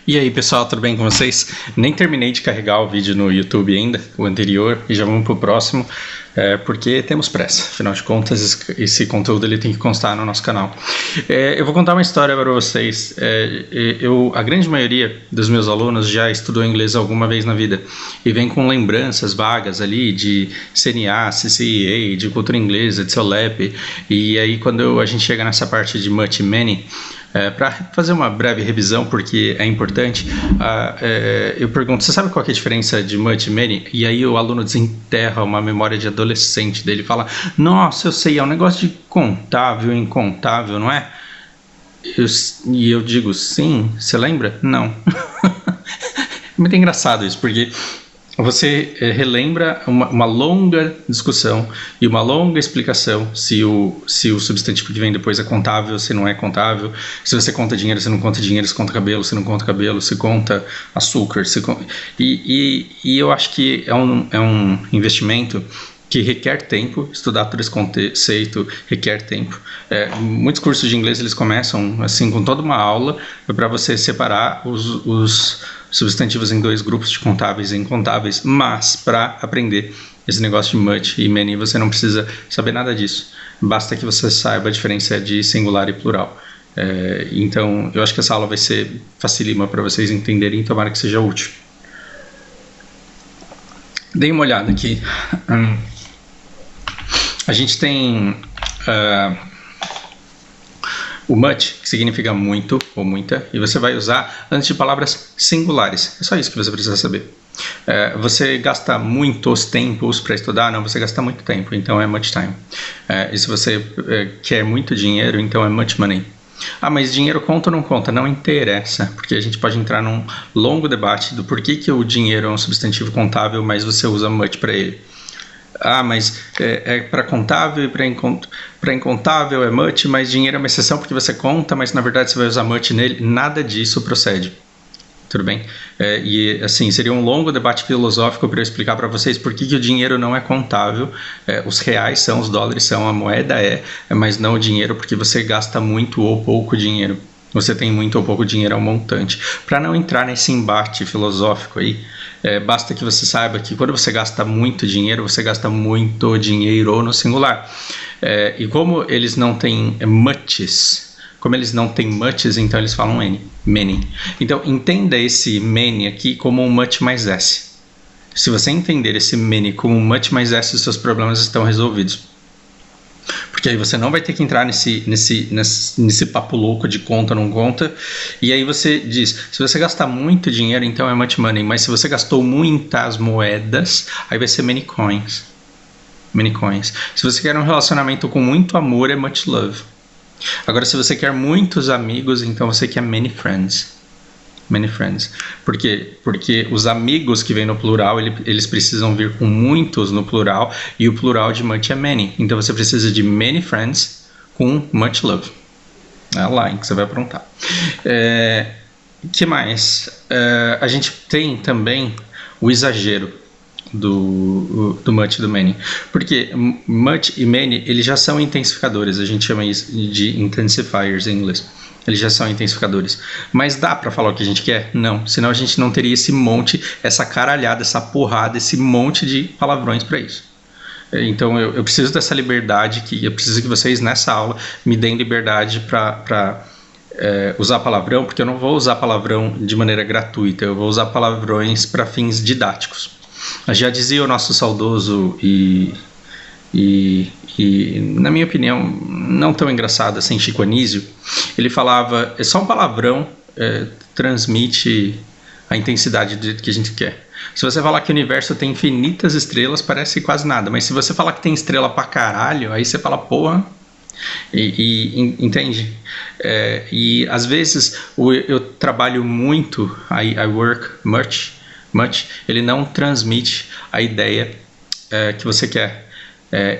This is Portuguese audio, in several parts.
E aí pessoal, tudo bem com vocês? Nem terminei de carregar o vídeo no YouTube ainda, o anterior, e já vamos pro próximo, porque temos pressa. Afinal de contas, esse conteúdo ele tem que constar no nosso canal. Eu vou contar uma história para vocês. A grande maioria dos meus alunos já estudou inglês alguma vez na vida e vem com lembranças vagas ali de CNA, CCEA, de cultura inglesa, de CELEP, e aí quando a gente chega nessa parte de much e many, para fazer uma breve revisão, porque é importante, eu pergunto, você sabe qual que é a diferença de much e many? E aí o aluno desenterra uma memória de adolescente dele, fala, nossa, eu sei, é um negócio de contável, incontável, não é? E eu digo, sim, você lembra? Não. É muito engraçado isso, porque você relembra uma longa discussão e uma longa explicação se o substantivo que vem depois é contável, se não é contável, se você conta dinheiro, se não conta dinheiro, se conta cabelo, se não conta cabelo, se conta açúcar. E eu acho que é um investimento que requer tempo. Estudar todo esse conceito requer tempo. Muitos cursos de inglês eles começam assim com toda uma aula para você separar os substantivos em dois grupos, de contáveis e incontáveis, mas para aprender esse negócio de much e many você não precisa saber nada disso, basta que você saiba a diferença de singular e plural. Então eu acho que essa aula vai ser facílima para vocês entenderem e tomara que seja útil. Deem uma olhada aqui. A gente tem o much, que significa muito ou muita, e você vai usar antes de palavras singulares. É só isso que você precisa saber. Você gasta muitos tempos para estudar? Não, você gasta muito tempo, então é much time. E se você quer muito dinheiro, então é much money. Ah, mas dinheiro conta ou não conta? Não interessa, porque a gente pode entrar num longo debate do porquê que o dinheiro é um substantivo contável, mas você usa much para ele. Ah, mas para contável e para incontável é much, mas dinheiro é uma exceção porque você conta, mas na verdade você vai usar much nele. Nada disso procede. Tudo bem? E assim, seria um longo debate filosófico para eu explicar para vocês por que o dinheiro não é contável. Os reais são, os dólares são, a moeda mas não o dinheiro, porque você gasta muito ou pouco dinheiro. Você tem muito ou pouco dinheiro ao montante. Para não entrar nesse embate filosófico aí, basta que você saiba que quando você gasta muito dinheiro, você gasta muito dinheiro no singular. E como eles não têm muches, então eles falam many. Então entenda esse many aqui como um much mais s. Se você entender esse many como um much mais s, os seus problemas estão resolvidos. Porque aí você não vai ter que entrar nesse papo louco de conta ou não conta. E aí você diz, se você gastar muito dinheiro, então é much money. Mas se você gastou muitas moedas, aí vai ser many coins. Many coins. Se você quer um relacionamento com muito amor, é much love. Agora, se você quer muitos amigos, então você quer many friends. Many friends. Por quê? Porque os amigos que vêm no plural, eles precisam vir com muitos no plural, e o plural de much é many. Então você precisa de many friends com much love. É lá em que você vai aprontar. Que mais? A gente tem também o exagero do much e do many. Porque much e many, eles já são intensificadores. A gente chama isso de intensifiers em inglês. Eles já são intensificadores. Mas dá pra falar o que a gente quer? Não. Senão a gente não teria esse monte, essa caralhada, essa porrada, esse monte de palavrões para isso. Então eu preciso dessa liberdade, eu preciso que vocês nessa aula me deem liberdade para usar palavrão, porque eu não vou usar palavrão de maneira gratuita, eu vou usar palavrões para fins didáticos. Já dizia o nosso saudoso e na minha opinião não tão engraçado assim, Chico Anísio, ele falava, só um palavrão transmite a intensidade do jeito que a gente quer. Se você falar que o universo tem infinitas estrelas, parece quase nada, mas se você falar que tem estrela pra caralho, aí você fala, porra, entende? E às vezes eu trabalho muito, I work much, ele não transmite a ideia que você quer.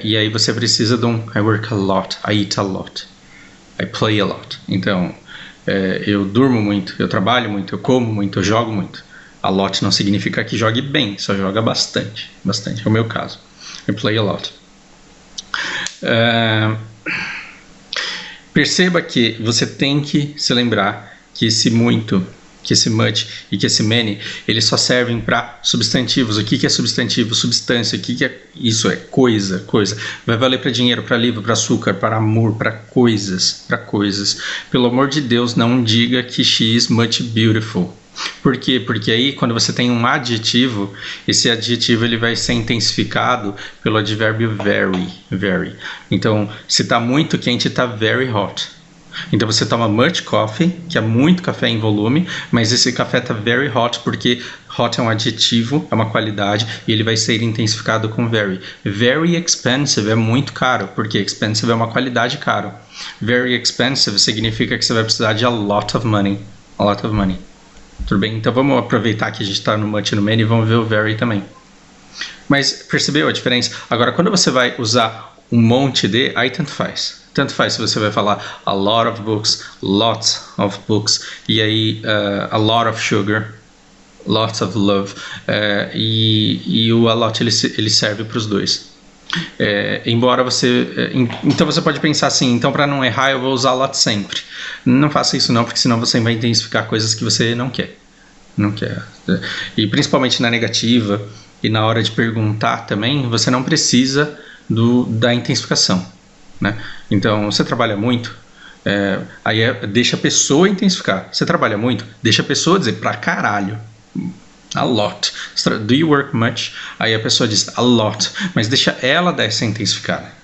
E aí você precisa de um I work a lot, I eat a lot, I play a lot. Então, eu durmo muito, eu trabalho muito, eu como muito, eu jogo muito. A lot não significa que jogue bem, só joga bastante, é o meu caso. I play a lot. Perceba que você tem que se lembrar que esse muito que esse much e que esse many, eles só servem para substantivos. O que é substantivo? Substância. O que é isso? É coisa. Vai valer para dinheiro, para livro, para açúcar, para amor, para coisas. Pelo amor de Deus, não diga que she is much beautiful. Por quê? Porque aí, quando você tem um adjetivo, esse adjetivo ele vai ser intensificado pelo advérbio very. Então, se está muito quente, está very hot. Então, você toma much coffee, que é muito café em volume, mas esse café está very hot, porque hot é um adjetivo, é uma qualidade, e ele vai ser intensificado com very. Very expensive é muito caro, porque expensive é uma qualidade caro. Very expensive significa que você vai precisar de a lot of money. Tudo bem? Então vamos aproveitar que a gente está no much e no many e vamos ver o very também. Mas percebeu a diferença? Agora, quando você vai usar um monte de, aí tanto faz. Tanto faz se você vai falar a lot of books, lots of books, e aí a lot of sugar, lots of love, e o a lot ele serve para os dois. Embora você... então você pode pensar assim, então para não errar eu vou usar a lot sempre. Não faça isso não, porque senão você vai intensificar coisas que você não quer. E principalmente na negativa e na hora de perguntar também, você não precisa da intensificação, né? Então, você trabalha muito, aí deixa a pessoa intensificar. Você trabalha muito, deixa a pessoa dizer pra caralho. A lot. Do you work much? Aí a pessoa diz a lot, mas deixa ela dar essa intensificada.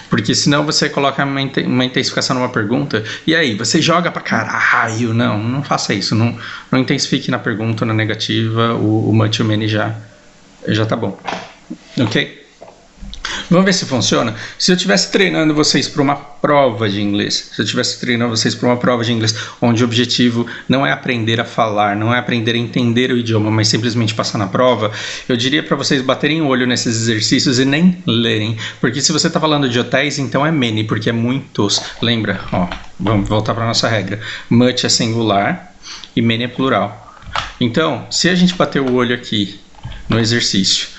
Porque senão você coloca uma intensificação numa pergunta e aí você joga pra caralho. Não faça isso. Não intensifique na pergunta, na negativa. O much e o many já tá bom. Ok? Vamos ver se funciona. Se eu estivesse treinando vocês para uma prova de inglês, onde o objetivo não é aprender a falar, não é aprender a entender o idioma, mas simplesmente passar na prova, eu diria para vocês baterem o olho nesses exercícios e nem lerem, porque se você está falando de hotéis, então é many, porque é muitos. Lembra? Vamos voltar para nossa regra. Much é singular e many é plural. Então, se a gente bater o olho aqui no exercício,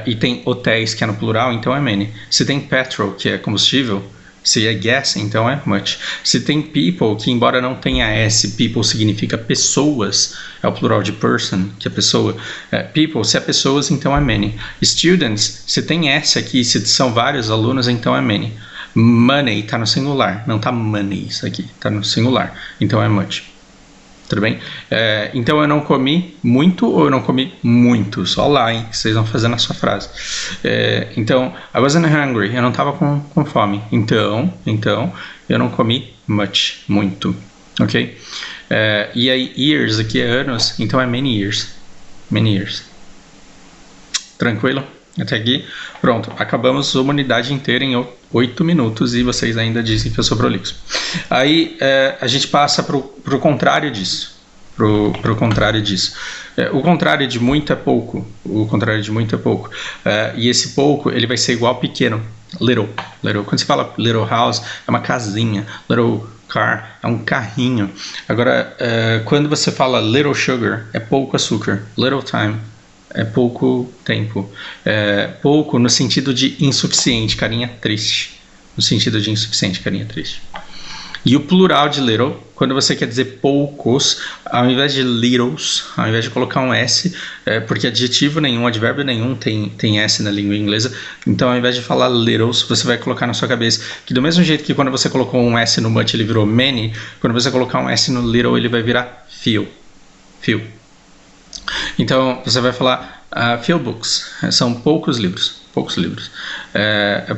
e tem hotéis, que é no plural, então é many. Se tem petrol, que é combustível, se é gas, então é much. Se tem people, que embora não tenha S, people significa pessoas, é o plural de person, que é pessoa. People, se é pessoas, então é many. Students, se tem S aqui, se são vários alunos, então é many. Money está no singular, não está money isso aqui, está no singular, então é much. Tudo bem? Então eu não comi muito ou eu não comi muito? Só lá, hein? Vocês vão fazer na sua frase. Então, I wasn't hungry. Eu não estava com fome. Então, eu não comi much. Muito. Ok? E aí, years aqui é anos. Então é many years. Many years. Tranquilo? Até aqui? Pronto. Acabamos uma unidade inteira em 8 minutos e vocês ainda dizem que eu sou prolixo. Aí a gente passa para o contrário disso. Pro contrário disso. O contrário de muito é pouco. E esse pouco ele vai ser igual pequeno. Little. Quando você fala little house, é uma casinha. Little car é um carrinho. Agora, quando você fala little sugar, é pouco açúcar. Little time é pouco tempo. Pouco no sentido de insuficiente, carinha triste. E o plural de little, quando você quer dizer poucos, ao invés de littles, ao invés de colocar um S, porque adjetivo nenhum, advérbio nenhum tem S na língua inglesa, então ao invés de falar littles, você vai colocar na sua cabeça que do mesmo jeito que quando você colocou um S no much ele virou many, quando você colocar um S no little ele vai virar few. Então você vai falar few books, são poucos livros.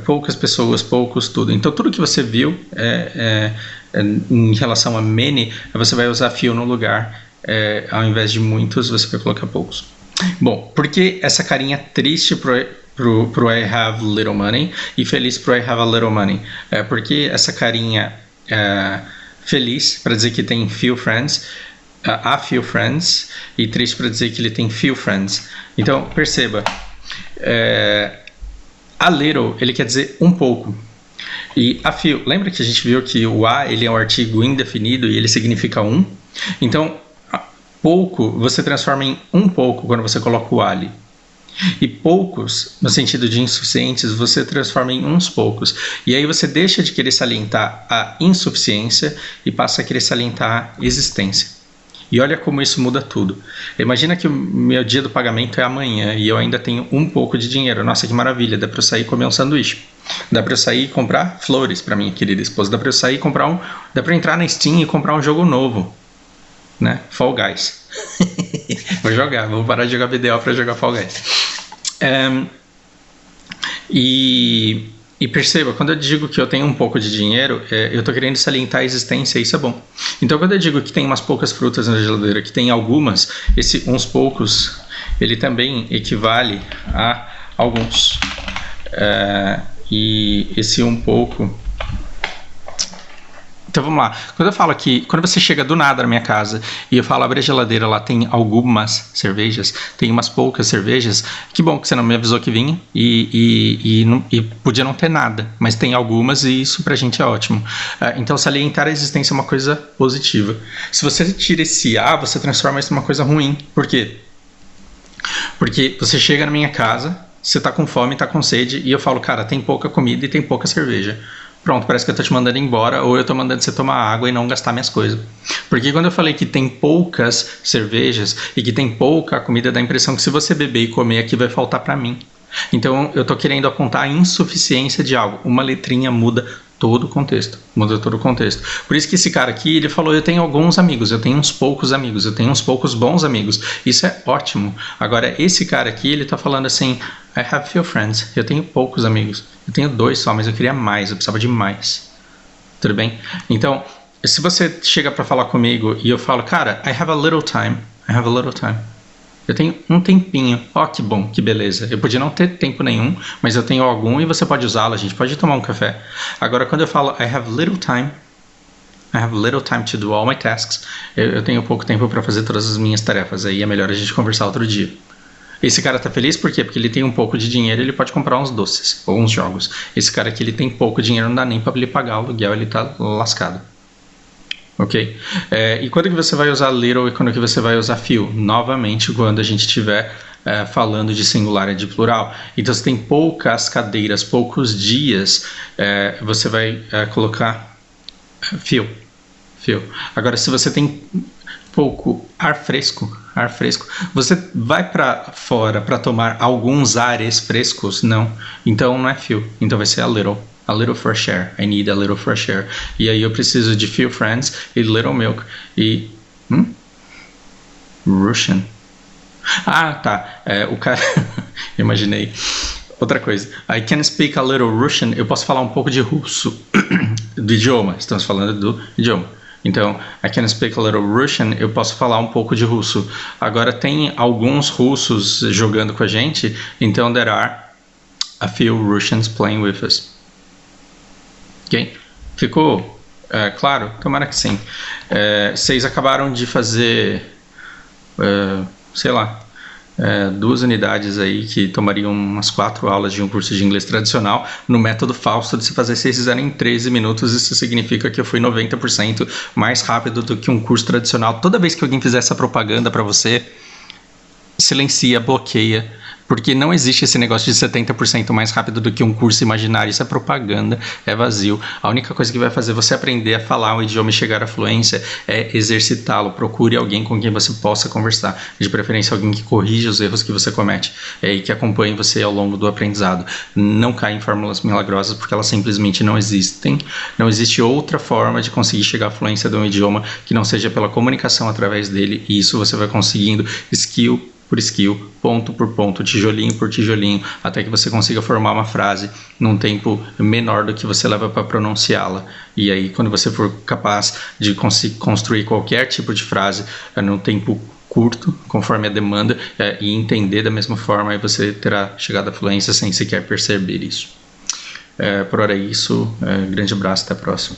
Poucas pessoas, poucos tudo. Então tudo que você viu em relação a many, você vai usar few no lugar, ao invés de muitos você vai colocar poucos. Bom, por que essa carinha triste pro I have little money e feliz pro I have a little money? Porque essa carinha feliz para dizer que tem few friends, a few friends, e triste para dizer que ele tem few friends. Então perceba, a little, ele quer dizer um pouco. E a few, lembra que a gente viu que o a, ele é um artigo indefinido e ele significa um? Então, pouco, você transforma em um pouco quando você coloca o ali. E poucos, no sentido de insuficientes, você transforma em uns poucos. E aí você deixa de querer salientar a insuficiência e passa a querer salientar a existência. E olha como isso muda tudo. Imagina que o meu dia do pagamento é amanhã e eu ainda tenho um pouco de dinheiro. Nossa, que maravilha, dá para eu sair e comer um sanduíche. Dá para eu sair e comprar flores para minha querida esposa. Dá para eu sair e comprar dá para entrar na Steam e comprar um jogo novo, né? Fall Guys. Vou parar de jogar BDO para jogar Fall Guys. E perceba, quando eu digo que eu tenho um pouco de dinheiro, eu estou querendo salientar a existência, e isso é bom. Então, quando eu digo que tem umas poucas frutas na geladeira, que tem algumas, esse uns poucos, ele também equivale a alguns. E esse um pouco... Então vamos lá, quando eu falo que, quando você chega do nada na minha casa e eu falo, abre a geladeira, lá tem algumas cervejas, tem umas poucas cervejas, que bom que você não me avisou que vinha e podia não ter nada, mas tem algumas e isso pra gente é ótimo. Então salientar a existência é uma coisa positiva. Se você tira esse você transforma isso numa coisa ruim. Por quê? Porque você chega na minha casa, você tá com fome, tá com sede e eu falo, cara, tem pouca comida e tem pouca cerveja. Pronto, parece que eu tô te mandando embora ou eu tô mandando você tomar água e não gastar minhas coisas. Porque quando eu falei que tem poucas cervejas e que tem pouca comida, dá a impressão que se você beber e comer aqui vai faltar pra mim. Então eu tô querendo apontar a insuficiência de algo. Uma letrinha muda todo o contexto. Muda todo o contexto. Por isso que esse cara aqui, ele falou, eu tenho alguns amigos, eu tenho uns poucos amigos, eu tenho uns poucos bons amigos. Isso é ótimo. Agora, esse cara aqui, ele tá falando assim, I have few friends. Eu tenho poucos amigos. Eu tenho 2 só, mas eu queria mais, eu precisava de mais. Tudo bem? Então, se você chega pra falar comigo e eu falo, cara, I have a little time. I have a little time. Eu tenho um tempinho. Ó, que bom, que beleza. Eu podia não ter tempo nenhum, mas eu tenho algum e você pode usá-lo. A gente pode tomar um café. Agora, quando eu falo I have little time, I have little time to do all my tasks, eu tenho pouco tempo para fazer todas as minhas tarefas. Aí é melhor a gente conversar outro dia. Esse cara tá feliz por quê? Porque ele tem um pouco de dinheiro e ele pode comprar uns doces ou uns jogos. Esse cara aqui, ele tem pouco dinheiro, não dá nem para ele pagar o aluguel, ele tá lascado. Ok? E quando que você vai usar little e quando que você vai usar few? Novamente, quando a gente estiver falando de singular e de plural. Então, se tem poucas cadeiras, poucos dias, você vai colocar few. Agora, se você tem pouco ar fresco, você vai para fora para tomar alguns ares frescos? Não. Então, não é few. Então, vai ser a little. A little fresh air. I need a little fresh air. E aí eu preciso de few friends e little milk. E... Russian. Tá. O cara... Imaginei. Outra coisa. I can speak a little Russian. Eu posso falar um pouco de russo. Do idioma. Estamos falando do idioma. Então, I can speak a little Russian. Eu posso falar um pouco de russo. Agora, tem alguns russos jogando com a gente. Então, there are a few Russians playing with us. Ok? Ficou claro? Tomara que sim. Vocês acabaram de fazer, sei lá, 2 unidades aí que tomariam umas 4 aulas de um curso de inglês tradicional no método Fausto de se fazer. Vocês fizerem em 13 minutos, isso significa que eu fui 90% mais rápido do que um curso tradicional. Toda vez que alguém fizer essa propaganda para você, silencia, bloqueia. Porque não existe esse negócio de 70% mais rápido do que um curso imaginário. Isso é propaganda, é vazio. A única coisa que vai fazer você aprender a falar um idioma e chegar à fluência é exercitá-lo. Procure alguém com quem você possa conversar. De preferência, alguém que corrija os erros que você comete e que acompanhe você ao longo do aprendizado. Não caia em fórmulas milagrosas, porque elas simplesmente não existem. Não existe outra forma de conseguir chegar à fluência de um idioma que não seja pela comunicação através dele. E isso você vai conseguindo skill por skill, ponto por ponto, tijolinho por tijolinho, até que você consiga formar uma frase num tempo menor do que você leva para pronunciá-la. E aí, quando você for capaz de construir qualquer tipo de frase num tempo curto, conforme a demanda, e entender da mesma forma, aí você terá chegado à fluência sem sequer perceber isso. Por hora é isso. Grande abraço, até a próxima.